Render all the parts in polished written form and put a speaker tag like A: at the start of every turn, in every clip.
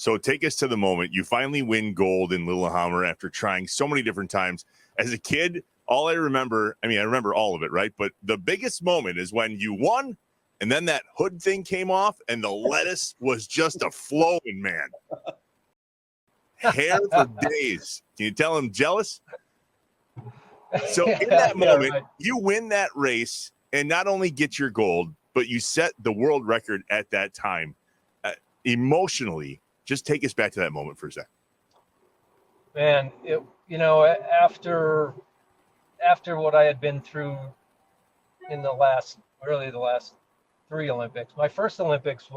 A: So take us to the moment you finally win gold in Lillehammer after trying so many different times. As a kid, all I remember, I remember all of it, right? But the biggest moment is when you won and then that hood thing came off and the lettuce was just a flowing, man. Hair for days. Can you tell I'm jealous? So in that moment,
B: right.
A: You win that race and not only get your gold, but you set the world record at that time. Emotionally, just take us back to that moment for a second.
B: Man, after what I had been through in the last 3 Olympics, my first Olympics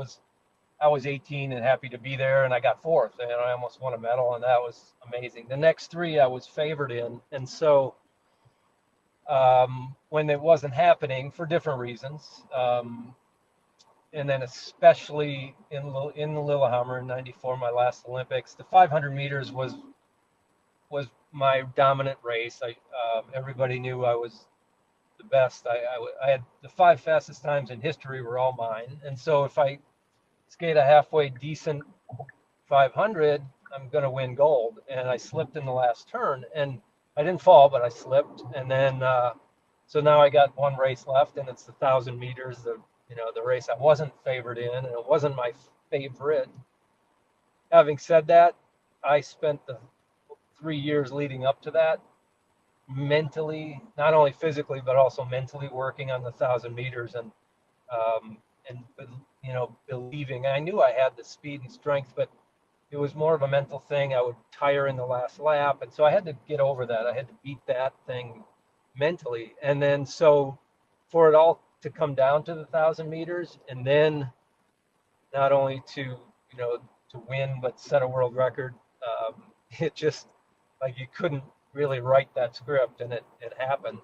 B: I was 18 and happy to be there, and I got fourth, and I almost won a medal, and that was amazing. The next 3 I was favored in, and so when it wasn't happening for different reasons, and then especially in the Lillehammer in '94, my last Olympics, the 500 meters was my dominant race. Everybody knew I was the best. I had the 5 fastest times in history were all mine, and so if I skate a halfway decent 500, I'm going to win gold. And I slipped in the last turn, and I didn't fall, but I slipped. And then, so now I got 1 race left, and it's the 1,000 meters, the race I wasn't favored in, and it wasn't my favorite. Having said that, I spent the 3 years leading up to that mentally, not only physically, but also mentally working on the 1,000 meters and believing. I knew I had the speed and strength, but it was more of a mental thing. I would tire in the last lap, and so I had to get over that. I had to beat that thing mentally, and then so for it all to come down to the 1,000 meters, and then not only to win but set a world record, it just like you couldn't really write that script, and it happened.